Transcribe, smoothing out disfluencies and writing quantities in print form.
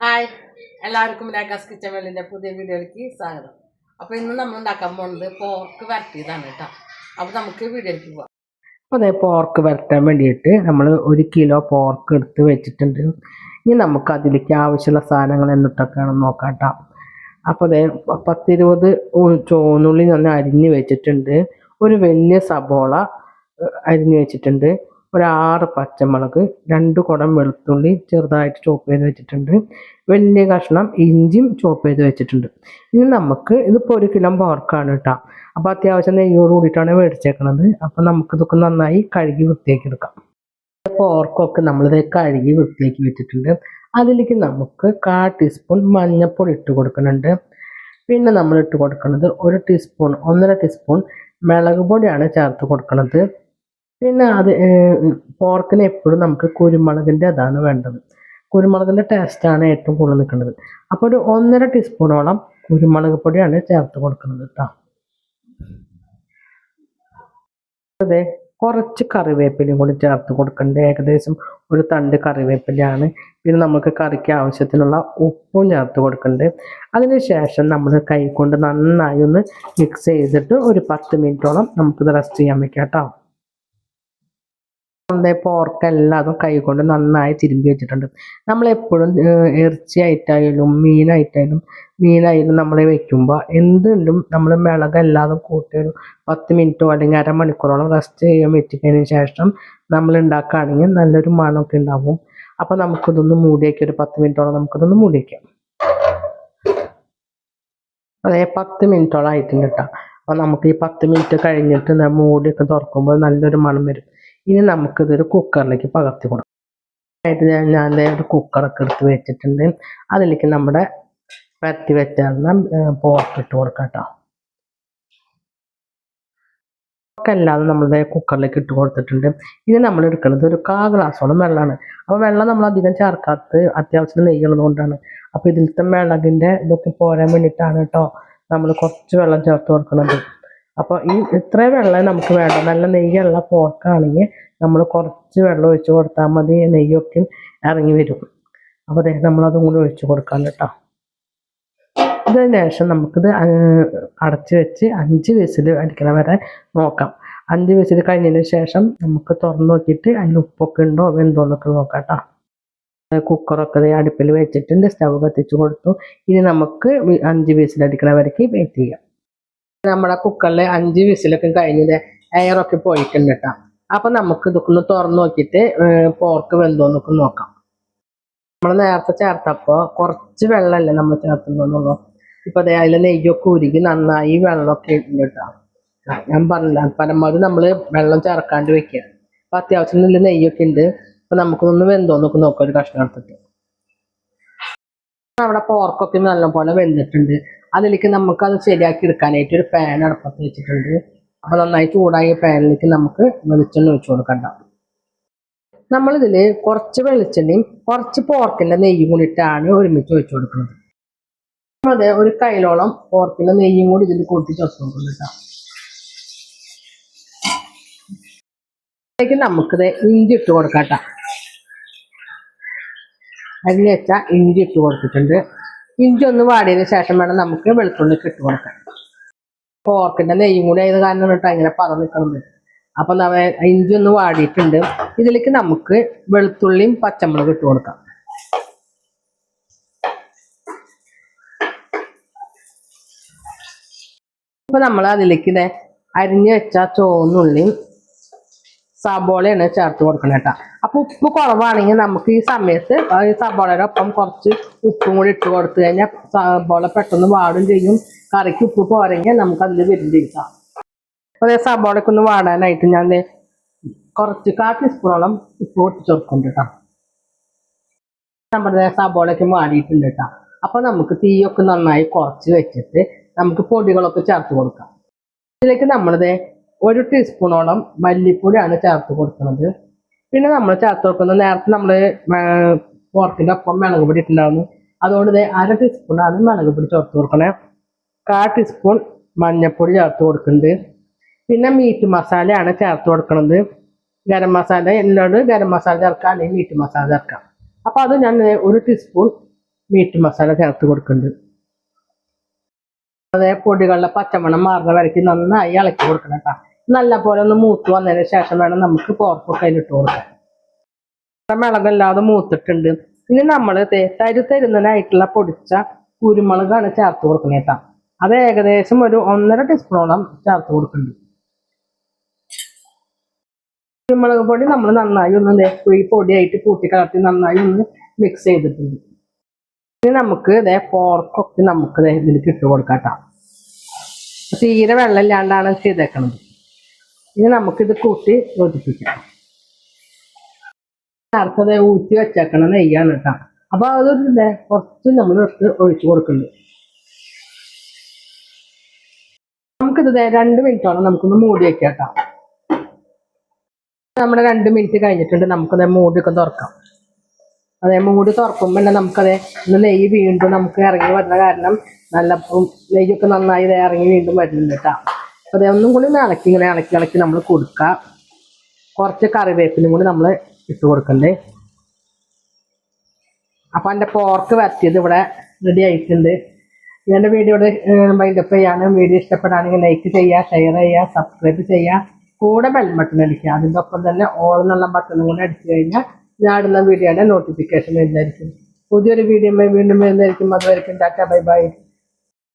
Hi എല്ലാവർക്കും ragas kitchen വേൾഡിൻ്റെ പുതിയ വീഡിയോയിലേക്ക് സ്വാഗതം. അപ്പോൾ ഇന്ന് നമ്മൾ ഉണ്ടാക്കാൻ പോകുന്നത് പോർക്ക് വരട്ടിയതാണ് കേട്ടോ. അപ്പോൾ നമുക്ക് വീഡിയോയിലേക്ക് പോകാം. അപ്പോൾ അതേ പോർക്ക് വരട്ടാൻ വേണ്ടിയിട്ട് നമ്മൾ 1 കിലോ പോർക്ക് എടുത്ത് വെച്ചിട്ടുണ്ട്. ഇനി നമുക്ക് അതിലേക്ക് ആവശ്യമുള്ള സാധനങ്ങൾ എന്നിട്ടൊക്കെയാണെന്ന് നോക്കാം കേട്ടോ. അപ്പോൾ അതേ 10-20 ചുവന്നുള്ളി ഞാൻ അരിഞ്ഞ് വെച്ചിട്ടുണ്ട്. ഒരു വലിയ സബോള അരിഞ്ഞ് വെച്ചിട്ടുണ്ട്. ഒരു 6 പച്ചമുളക്, 2 കുടം വെളുത്തുള്ളി ചെറുതായിട്ട് ചോപ്പ് ചെയ്ത് വെച്ചിട്ടുണ്ട്. വലിയ കഷ്ണം ഇഞ്ചിയും ചോപ്പ് ചെയ്ത് വെച്ചിട്ടുണ്ട്. ഇനി നമുക്ക് ഇതിപ്പോൾ 1 കിലോ പോർക്കാണ് കേട്ടോ. അപ്പോൾ അത്യാവശ്യം നെയ്യോട് കൂടിയിട്ടാണ് മേടിച്ചേക്കുന്നത്. അപ്പോൾ നമുക്കിതൊക്കെ നന്നായി കഴുകി വൃത്തിയാക്കി എടുക്കാം. പോർക്കൊക്കെ നമ്മളിത് കഴുകി വൃത്തിയാക്കി വെച്ചിട്ടുണ്ട്. അതിലേക്ക് നമുക്ക് 1/4 ടീസ്പൂൺ മഞ്ഞൾപ്പൊടി ഇട്ട് കൊടുക്കുന്നുണ്ട്. പിന്നെ നമ്മൾ ഇട്ട് കൊടുക്കുന്നത് 1 ടീസ്പൂൺ 1.5 ടീസ്പൂൺ മുളക് പൊടിയാണ് ചേർത്ത് കൊടുക്കുന്നത്. പിന്നെ പോർക്കിന് എപ്പോഴും നമുക്ക് കുരുമുളകിൻ്റെ അതാണ് വേണ്ടത്. കുരുമുളകിൻ്റെ ടേസ്റ്റാണ് ഏറ്റവും കൂടുതൽ നിൽക്കുന്നത്. അപ്പോൾ ഒരു 1.5 ടീസ്പൂണോളം കുരുമുളക് പൊടിയാണ് ചേർത്ത് കൊടുക്കുന്നത് കേട്ടോ. അതെ, കുറച്ച് കറിവേപ്പിലയും കൂടി ചേർത്ത് കൊടുക്കേണ്ടത്. ഏകദേശം ഒരു തണ്ട് കറിവേപ്പിലയാണ്. പിന്നെ നമുക്ക് കറിക്ക് ആവശ്യത്തിനുള്ള ഉപ്പും ചേർത്ത് കൊടുക്കുന്നുണ്ട്. അതിന് ശേഷം നമ്മൾ കൈ കൊണ്ട് നന്നായി ഒന്ന് മിക്സ് ചെയ്തിട്ട് ഒരു 10 മിനിറ്റോളം നമുക്കിത് റെസ്റ്റ് ചെയ്യാൻ വെക്കാം കേട്ടോ. പോർക്കെല്ലാം അതും കൈ കൊണ്ട് നന്നായി തിരുമ്പി വെച്ചിട്ടുണ്ട്. നമ്മളെപ്പോഴും ഇറച്ചിയായിട്ടായാലും മീനായാലും നമ്മൾ വെക്കുമ്പോൾ എന്തുണ്ടും നമ്മൾ മിളകല്ലാതും കൂട്ടി ഒരു 10 മിനിറ്റോ അല്ലെങ്കിൽ അരമണിക്കൂറോളം റെസ്റ്റ് ചെയ്യാൻ വെച്ചിട്ടതിന് ശേഷം നമ്മൾ ഉണ്ടാക്കുകയാണെങ്കിൽ നല്ലൊരു മണമൊക്കെ ഉണ്ടാവും. അപ്പോൾ നമുക്കിതൊന്ന് മൂടിയേക്കാം. ഒരു 10 മിനിറ്റോളം നമുക്കിതൊന്ന് മൂടിയേക്കാം. അതേ 10 മിനിറ്റോളം ആയിട്ടുണ്ട് കേട്ടോ. അപ്പോൾ നമുക്ക് ഈ 10 മിനിറ്റ് കഴിഞ്ഞിട്ട് മൂടിയൊക്കെ തുറക്കുമ്പോൾ നല്ലൊരു മണം വരും. ഇനി നമുക്കിതൊരു കുക്കറിലേക്ക് പകർത്തി കൊടുക്കാം. ആയിട്ട് ഞാൻ ഒരു കുക്കറൊക്കെ എടുത്ത് വെച്ചിട്ടുണ്ട്. അതിലേക്ക് നമ്മുടെ പരത്തി വെച്ചാൽ പോർക്ക് ഇട്ട് കൊടുക്കാം കേട്ടോ. പോർക്കല്ലാതെ നമ്മളുടെ കുക്കറിലേക്ക് ഇട്ട് കൊടുത്തിട്ടുണ്ട്. ഇനി നമ്മൾ എടുക്കുന്നത് ഒരു 1/4 ഗ്ലാസോളം വെള്ളമാണ്. അപ്പോൾ വെള്ളം നമ്മൾ അധികം ചേർക്കാത്തത് അത്യാവശ്യം നെയ്യുള്ളത് കൊണ്ടാണ്. അപ്പോൾ ഇതിലത്തെ മിളകിൻ്റെ ഇതൊക്കെ പോരാൻ വേണ്ടിയിട്ടാണ് കേട്ടോ നമ്മൾ കുറച്ച് വെള്ളം ചേർത്ത് കൊടുക്കുന്നത്. അപ്പോൾ ഇത്ര വെള്ളം നമുക്ക് വേണ്ട. നല്ല നെയ്യുള്ള പോർക്കാണെങ്കിൽ നമ്മൾ കുറച്ച് വെള്ളം ഒഴിച്ച് കൊടുത്താൽ മതി. നെയ്യൊക്കെ ഇറങ്ങി വരും. അപ്പോൾ അതെ, നമ്മളതും കൂടി ഒഴിച്ച് കൊടുക്കാം കേട്ടോ. ഇതിന് ശേഷം നമുക്കിത് അടച്ച് വെച്ച് 5 വിസിൽ അടിക്കണ വരെ നോക്കാം. 5 വിസിൽ കഴിഞ്ഞതിന് ശേഷം നമുക്ക് തുറന്ന് നോക്കിയിട്ട് അതിൽ ഉപ്പൊക്കെ ഉണ്ടോ വെന്തോന്നൊക്കെ നോക്കാം കേട്ടോ. കുക്കറൊക്കെ അടുപ്പിൽ വെച്ചിട്ടുണ്ട്. സ്റ്റവ് കത്തിച്ച് കൊടുത്തു. ഇനി നമുക്ക് 5 വിസിൽ അടിക്കണ വരയ്ക്ക് വെയിറ്റ് ചെയ്യാം. നമ്മുടെ കുക്കറിൽ 5 വിസിലൊക്കെ കഴിഞ്ഞത് എയറൊക്കെ പോയിട്ടുണ്ട് കേട്ടോ. അപ്പം നമുക്ക് ഇതൊക്കെ ഒന്ന് തുറന്ന് നോക്കിയിട്ട് പോർക്ക് വെന്തോന്നൊക്കെ നോക്കാം. നമ്മൾ നേരത്തെ ചേർത്തപ്പോൾ കുറച്ച് വെള്ളമല്ലേ നമ്മൾ ചേർത്തുന്നുള്ളൂ. ഇപ്പം അതേ അതിൽ നെയ്യൊക്കെ ഉരുകി നന്നായി വെള്ളമൊക്കെ ഉണ്ട് കേട്ടോ. ഞാൻ പറഞ്ഞില്ല, പരമാവധി നമ്മൾ വെള്ളം ചേർക്കാണ്ട് വെക്കുക. അപ്പം അത്യാവശ്യം നല്ല നെയ്യൊക്കെ ഉണ്ട്. അപ്പം നമുക്കൊന്ന് വെന്തോന്നൊക്കെ നോക്കാം ഒരു കഷ്ണം എടുത്തിട്ട്. നമ്മുടെ പോർക്കൊക്കെ നല്ലപോലെ വെന്തിട്ടുണ്ട്. അതിലേക്ക് നമുക്കത് ശരിയാക്കി എടുക്കാനായിട്ട് ഒരു പാൻ അടുപ്പത്ത് വെച്ചിട്ടുണ്ട്. അപ്പോൾ നന്നായി ചൂടായ പാനിലേക്ക് നമുക്ക് വെളിച്ചെണ്ണ ഒഴിച്ചു കൊടുക്കണ്ട. നമ്മളിതിൽ കുറച്ച് വെളിച്ചെണ്ണയും കുറച്ച് പോർക്കിൻ്റെ നെയ്യും കൂടിയിട്ടാണ് ഒരുമിച്ച് ഒഴിച്ചു കൊടുക്കുന്നത്. അതെ, ഒരു കയ്യിലോളം പോർക്കിൻ്റെ നെയ്യും കൂടി ഇതിൽ കൂട്ടി ചേർത്ത് കൊടുക്കുന്നുണ്ട്. അതിലേക്ക് നമുക്കിത് ഇഞ്ചി ഇട്ട് കൊടുക്കാം. അരിഞ്ഞ് വെച്ചാൽ ഇഞ്ചി ഇട്ട് കൊടുത്തിട്ടുണ്ട്. ഇഞ്ചി ഒന്ന് വാടിയതിന് ശേഷം വേണം നമുക്ക് വെളുത്തുള്ളിക്ക് ഇട്ട് കൊടുക്കാൻ. പോർക്കിൻ്റെ നെയ്യും കൂടി ആയത് കാരണം കേട്ടോ ഇങ്ങനെ പതം നിൽക്കുന്നത്. അപ്പം ഇഞ്ചി ഒന്ന് വാടിയിട്ടുണ്ട്. ഇതിലേക്ക് നമുക്ക് വെളുത്തുള്ളിയും പച്ചമുളകും ഇട്ട് കൊടുക്കാം. ഇപ്പം നമ്മൾ അതിലേക്ക് അരിഞ്ഞ് വെച്ച ചുവന്നുള്ളിയും സബോളയാണ് ചേർത്ത് കൊടുക്കണം കേട്ടോ. അപ്പോൾ ഉപ്പ് കുറവാണെങ്കിൽ നമുക്ക് ഈ സമയത്ത് ഈ സബോളയുടെ ഒപ്പം കുറച്ച് ഉപ്പും കൂടി ഇട്ട് കൊടുത്തു കഴിഞ്ഞാൽ സബോള പെട്ടെന്ന് വാടും ചെയ്യും. കറിക്ക് ഉപ്പ് പോരെങ്കിൽ നമുക്ക് അതിൽ വരുന്നിരിക്കാം. അതേ സബോളയ്ക്ക് ഒന്ന് വാടാനായിട്ട് ഞാൻ കുറച്ച് 1/4 ടീസ്പൂണോളം ഉപ്പ് പൊട്ടി ചേർക്കുന്നുണ്ട് കേട്ടോ. നമ്മുടെ സബോളയ്ക്ക് വാടിയിട്ടുണ്ട് കേട്ടോ. അപ്പോൾ നമുക്ക് തീയൊക്കെ നന്നായി കുറച്ച് വെച്ചിട്ട് നമുക്ക് പൊടികളൊക്കെ ചേർത്ത് കൊടുക്കാം. ഇതിലേക്ക് നമ്മളിത് 1 ടീസ്പൂണോളം മല്ലിപ്പൊടിയാണ് ചേർത്ത് കൊടുക്കുന്നത്. പിന്നെ നമ്മൾ ചേർത്ത് കൊടുക്കുന്നത് നേരത്തെ നമ്മൾ പോർക്കിൻ്റെ ഒപ്പം മുളക് പൊടി ഇട്ടുണ്ടായിരുന്നു. അതുകൊണ്ട് 1/2 ടീസ്പൂണാണ് മുളക് പൊടി ചേർത്ത് കൊടുക്കണേ. 1/4 ടീസ്പൂൺ മഞ്ഞൾപ്പൊടി ചേർത്ത് കൊടുക്കുന്നുണ്ട്. പിന്നെ മീറ്റ് മസാലയാണ് ചേർത്ത് കൊടുക്കുന്നത്. ഗരം മസാല എന്നോട് ഗരം മസാല ചേർക്കാം അല്ലെങ്കിൽ മീറ്റ് മസാല ചേർക്കാം. അപ്പോൾ അത് ഞാൻ 1 ടീസ്പൂൺ മീറ്റ് മസാല ചേർത്ത് കൊടുക്കുന്നുണ്ട്. അതേ പൊടികളുടെ പച്ചമണം മാറുന്ന വരയ്ക്ക് നന്നായി ഇളക്കി കൊടുക്കണം കേട്ടോ. നല്ല പോലെ ഒന്ന് മൂത്ത് വന്നതിന് ശേഷം വേണം നമുക്ക് പോർക്കൊക്കെ അതിലിട്ട് കൊടുക്കാൻ. മിളകല്ലാതെ മൂത്തിട്ടുണ്ട്. ഇനി നമ്മൾ തരുന്നതിനായിട്ടുള്ള പൊടിച്ച കുരുമുളകാണ് ചേർത്ത് കൊടുക്കുന്നത് കേട്ടോ. അത് ഏകദേശം ഒരു 1.5 ടീസ്പൂണോളം ചേർത്ത് കൊടുക്കുന്നുണ്ട്. കുരുമുളക് പൊടി നമ്മൾ നന്നായി ഒന്ന് ഈ പൊടിയായിട്ട് കൂട്ടിക്കലർത്തി നന്നായി ഒന്ന് മിക്സ് ചെയ്തിട്ടുണ്ട്. ഇനി നമുക്ക് പോർക്കൊക്കെ നമുക്ക് ഇതിലേക്ക് ഇട്ട് കൊടുക്കാം കേട്ടോ. തീരെ വെള്ളമില്ലാണ്ടാണ് ചെയ്തേക്കണത്. ഇനി നമുക്കിത് കൂട്ടി യോജിപ്പിക്കാം. നേരത്തെ ഊറ്റി വെച്ചേക്കണ നെയ്യാണ് കേട്ടോ. അപ്പൊ അതൊരു കുറച്ച് നമ്മൾ ഒഴിച്ചു കൊടുക്കുന്നുണ്ട്. നമുക്കിത് 2 മിനിറ്റോളം നമുക്കൊന്ന് മൂടി വെക്കാം കേട്ടോ. നമ്മുടെ 2 മിനിറ്റ് കഴിഞ്ഞിട്ടുണ്ട്. നമുക്കത് മൂടിയൊക്കെ തുറക്കാം. മൂടി തുറക്കുമ്പോൾ തന്നെ നമുക്കത് നെയ്യ് വീണ്ടും നമുക്ക് ഇറങ്ങി വരുന്ന കാരണം നല്ല നെയ്യൊക്കെ നന്നായി ഇറങ്ങി വീണ്ടും വരുന്നുണ്ട് കേട്ടോ. അപ്പൊ ഒന്നും കൂടി ഇങ്ങനെ ഇളക്കി നമ്മൾ കൊടുക്കുക. കുറച്ച് കറിവേപ്പിനും കൂടി നമ്മൾ ഇട്ട് കൊടുക്കണ്ടേ. അപ്പൊ എൻ്റെ പോർക്ക് വരട്ടിയത് ഇവിടെ റെഡി ആയിട്ടുണ്ട്. എൻ്റെ വീഡിയോയുടെ വൈൻഡപ്പ് ചെയ്യാണ്. വീഡിയോ ഇഷ്ടപ്പെടാണെങ്കിൽ ലൈക്ക് ചെയ്യുക, ഷെയർ ചെയ്യുക, സബ്സ്ക്രൈബ് ചെയ്യുക, കൂടെ ബെൽ ബട്ടൺ അടിക്കുക. അതിൻ്റെ ഒപ്പം തന്നെ ഓൾ എന്നുള്ള ബട്ടണും കൂടെ അടിച്ചു കഴിഞ്ഞാൽ ഞാൻ ഇടുന്ന വീഡിയോയുടെ നോട്ടിഫിക്കേഷൻ വരുന്നതായിരിക്കും. പുതിയൊരു വീഡിയോ വീണ്ടും വരുന്നതായിരിക്കും. അതുവരെയും ടാറ്റ ബൈ ബൈ.